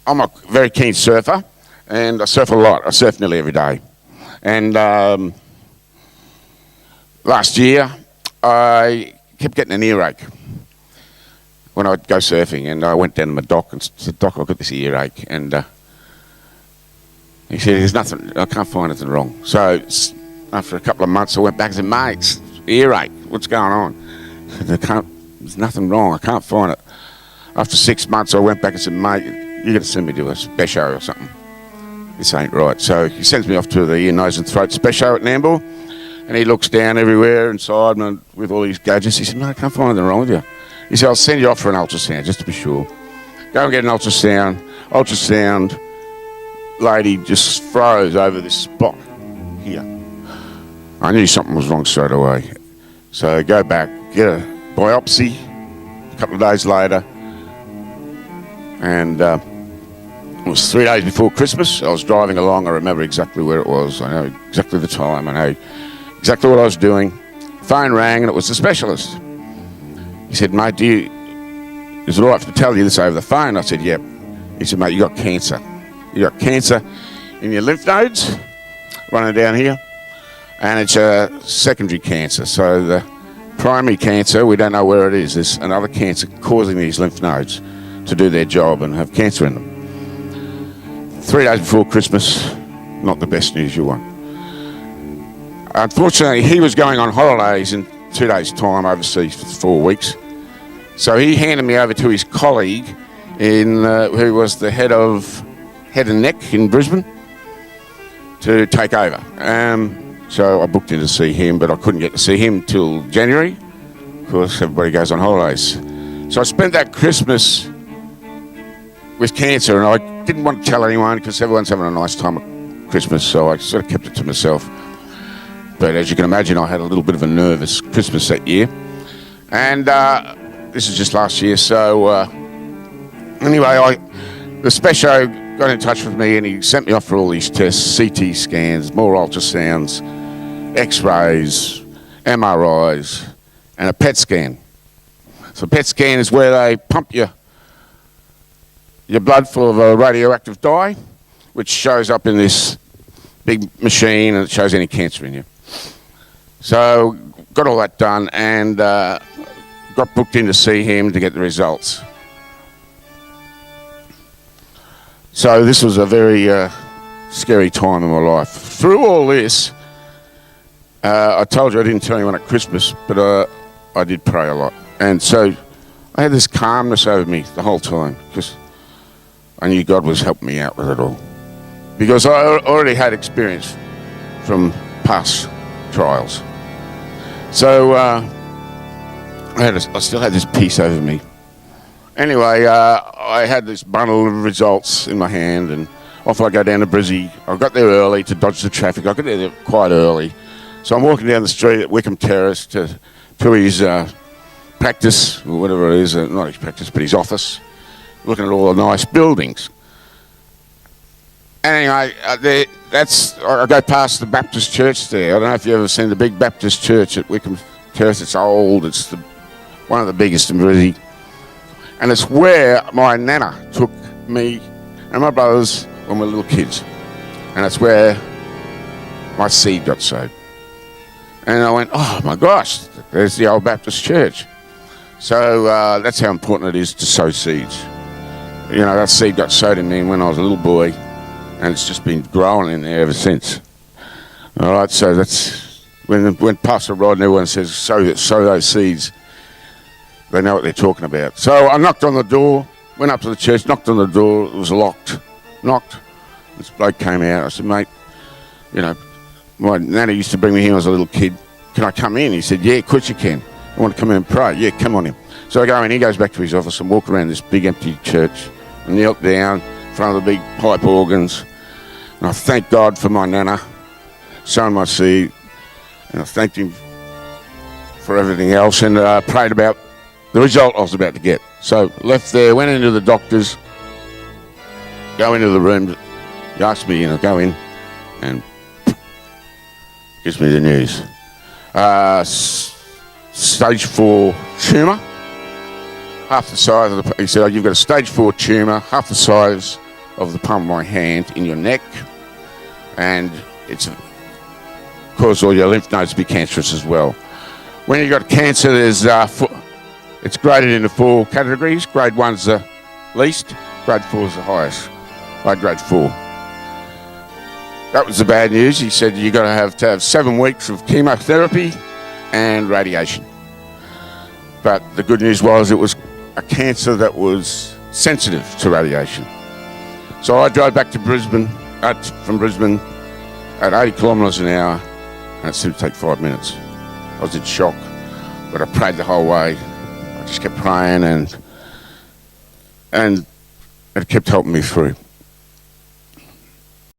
I'm a very keen surfer, and I surf a lot. I surf nearly every day. And last year, I kept getting an earache when I'd go surfing, and I went down to my doc and said, "Doc, I've got this earache." And he said, "There's nothing, I can't find anything wrong." So after a couple of months, I went back and said, "Mate, it's earache, what's going on?" He said, "There's nothing wrong, I can't find it." After 6 months, I went back and said, "Mate, you got to send me to a special or something. This ain't right." So he sends me off to the ear, nose and throat special at Nambour, and he looks down everywhere inside me with all these gadgets. He said, "Mate, I can't find anything wrong with you." He said, "I'll send you off for an ultrasound just to be sure." Go and get an ultrasound. Ultrasound lady just froze over this spot here. I knew something was wrong straight away. So go back, get a biopsy a couple of days later, and it was 3 days before Christmas. I was driving along. I remember exactly where it was. I know exactly the time. I know exactly what I was doing. Phone rang, and it was the specialist. He said, "Mate, is it all right to tell you this over the phone?" I said, "Yep." He said, "Mate, you got cancer. You got cancer in your lymph nodes running down here, and it's a secondary cancer. So the primary cancer, we don't know where it is. There's another cancer causing these lymph nodes to do their job and have cancer in them." 3 days before Christmas, not the best news you want. Unfortunately, he was going on holidays in 2 days' time overseas for 4 weeks. So he handed me over to his colleague who was the head and neck in Brisbane to take over. So I booked in to see him, but I couldn't get to see him till January because everybody goes on holidays. So I spent that Christmas with cancer, and I didn't want to tell anyone because everyone's having a nice time at Christmas, so I sort of kept it to myself. But as you can imagine, I had a little bit of a nervous Christmas that year. And this is just last year, so anyway, the special got in touch with me, and he sent me off for all these tests, CT scans, more ultrasounds, X-rays, MRIs, and a PET scan. So a PET scan is where they pump your blood full of a radioactive dye, which shows up in this big machine, and it shows any cancer in you. So got all that done, and got booked in to see him to get the results. So this was a very scary time in my life. Through all this, I told you I didn't tell anyone at Christmas, but I did pray a lot. And so I had this calmness over me the whole time because I knew God was helping me out with it all. Because I already had experience from past trials. So I still had this peace over me. Anyway, I had this bundle of results in my hand, and off I go down to Brizzy. I got there early to dodge the traffic. I got there quite early. So I'm walking down the street at Wickham Terrace to his practice, or whatever it is, not his practice, but his office, looking at all the nice buildings. Anyway, I go past the Baptist church there. I don't know if you've ever seen the big Baptist church at Wickham Terrace. It's old. It's one of the biggest in Brizzy. And it's where my nana took me and my brothers when we were little kids. And it's where my seed got sowed. And I went, "Oh my gosh, there's the old Baptist church." So that's how important it is to sow seeds. You know, that seed got sowed in me when I was a little boy, and it's just been growing in there ever since. All right, so that's when Pastor Rod and everyone says sow those seeds, they know what they're talking about. So I knocked on the door, went up to the church, knocked on the door. It was locked. Knocked. This bloke came out. I said, "Mate, you know, my nana used to bring me here when I was a little kid. Can I come in?" He said, "Yeah, of course you can. I want to come in and pray." "Yeah, come on in." So I go in. He goes back to his office and walk around this big empty church and knelt down in front of the big pipe organs. And I thank God for my nana sowing my seed. And I thanked him for everything else, and prayed about the result I was about to get. So left there, went into the doctor's, go into the room. He asked me, go in, and gives me the news. Stage 4 tumour, half the size of he said, "Oh, you've got a stage 4 tumour, half the size of the palm of my hand in your neck, and it's cause all your lymph nodes to be cancerous as well. When you got cancer, there's it's graded into 4 categories. Grade 1's the least, grade 4's the highest. Grade 4. That was the bad news. He said you got to have 7 weeks of chemotherapy and radiation. But the good news was it was a cancer that was sensitive to radiation. So I drove back to Brisbane, from Brisbane at 80 kilometres an hour, and it seemed to take 5 minutes. I was in shock, but I prayed the whole way. I just kept praying, and it kept helping me through.